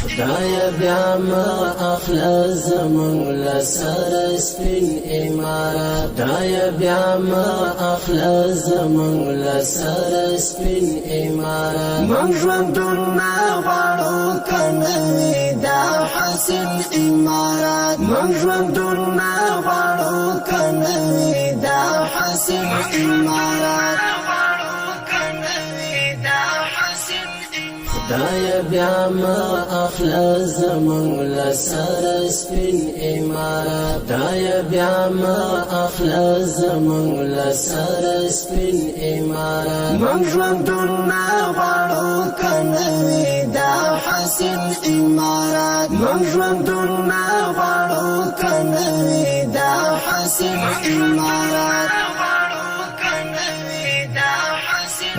خدای بیا ما اخلا زمون لسر سپین امارات خدای بیا ما اخلا زمون لسر سپین امارات من ژوندونه غواړو کنوي دا حسین امارات من ژوندونه غواړو کنوي دا حسین امارات خدای بیا ما اخلا زمون لسر سپین امارات خدای بیا ما اخلا زمون لسر سپین امارات من ژوندونه غواړو کنوي دا حسین امارات من ژوندونه غواړو کنوي دا حسین امارات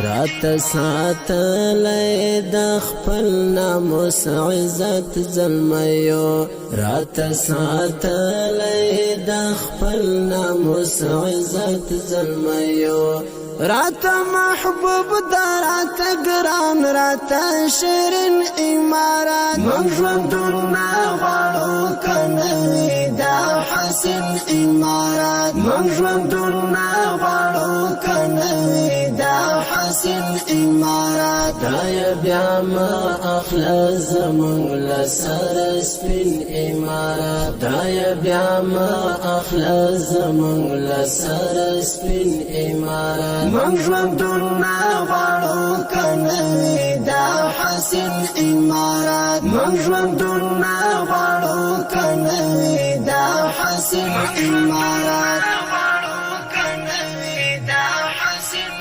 رات ساتلی د خپل ناموس عزت زلمیو رات ساتلی د خپل ناموس عزت زلمیو رات محبوب درات گران رات شیرین امارات من ژوندونه غواړو کنوي دا حسین امارات من ژوندونه غواړو کنوي دا حسین امارات خدای بیا ما اخلا زمون لسر سپین امارات خدای بیا ما اخلا زمون لسر سپین امارات من ژوندونه غواړو کنوي دا حسین امارات من ژوندونه غواړو کنوي دا حسین امارات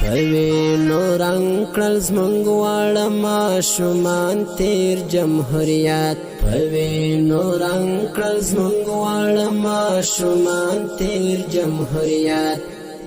پوینو رنگ کړل زمونږ واړه ماشومان تیر جمهوریت پوینو رنگ کړل زمونږ واړه ماشومان تیر جمهوریت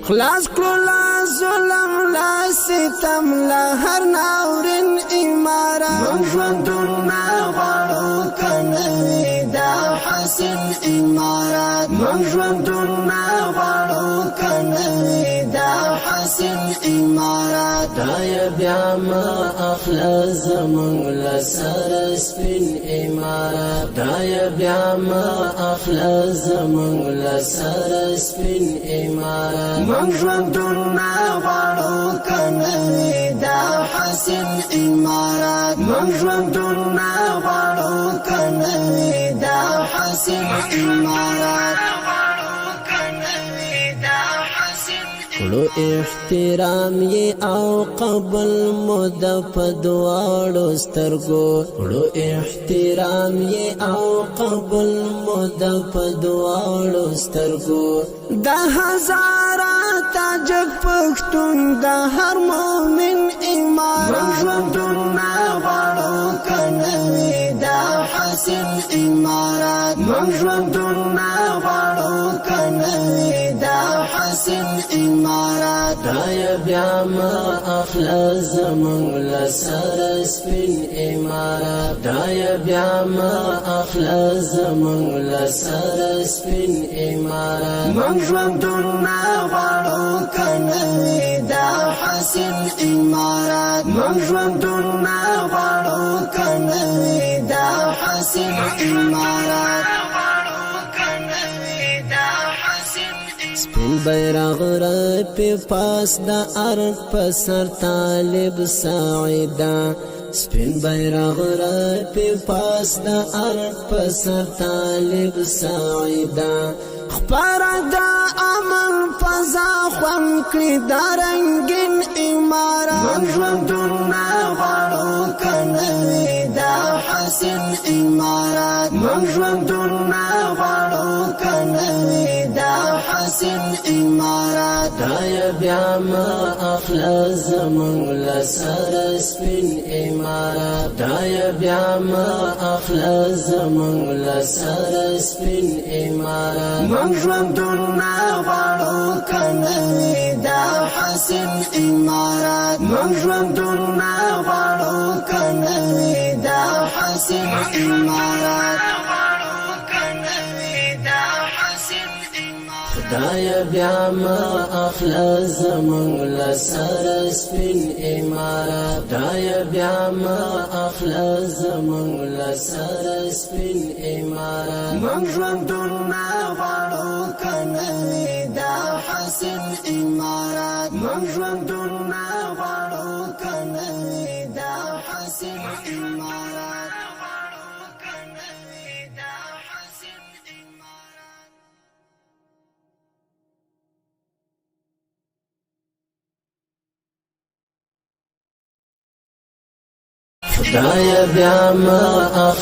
خلاص کړو لا ظلم لا ستم لا هر ناورین امارات من ژوندونه غواړو کنوي دا حسین امارات من ژوندونه غواړو کنوي دا حسین امارات خدای بیا ما اخلا زمون لسر سپین امارات خدای بیا ما اخلا زمون لسر سپین امارات من ژوندونه غواړو کنوي دا حسین امارات من ژوندونه غواړو کنوي دا حسین امارات کړو احترام یې او قبل مو د پدواړو سترګو کړو احترام یې او قبل مو د پدواړو سترګو د هزارات تاجک پښتون د هر مؤمن امارات من ژوندونه غواړو کنوي دا حسین امارات من ژوندونه غواړو کنوي دا حسین امارات خدای بیا ما اخلا زمون لسر سپین امارات خدای بیا ما اخلا زمون لسر سپین امارات من ژوندونه غواړو کنوي دا حسین امارات من ژوندونه غواړو کنوي دا حسین امارات سپین بیرغ را پی پاس دا ارد پسر طالب ساعدا سپین بیرغ را پی پاس دا ارد پسر طالب ساعدا خبر دا امن فضا خوان کړي دا رنگین امارات من ژوندونه غواړو کنوي دا حسین امارات من ژوندونه غواړو کنوي دا حسین امارات خدای بیا ما اخلا زمون لسر سپین امارات خدای بیا ما اخلا زمون لسر سپین امارات من ژوندونه غواړو کنوي دا حسین امارات من ژوندونه غواړو کنوي دا حسین امارات خدای بیا ما اخلا زمون لسر سپین امارات خدای بیا ما اخلا زمون لسر سپین امارات من ژوندونه غواړو کنوي دا حسن امارات من ژوندونه غواړو کنوي دا حسن امارات خدای بیا ما اخلا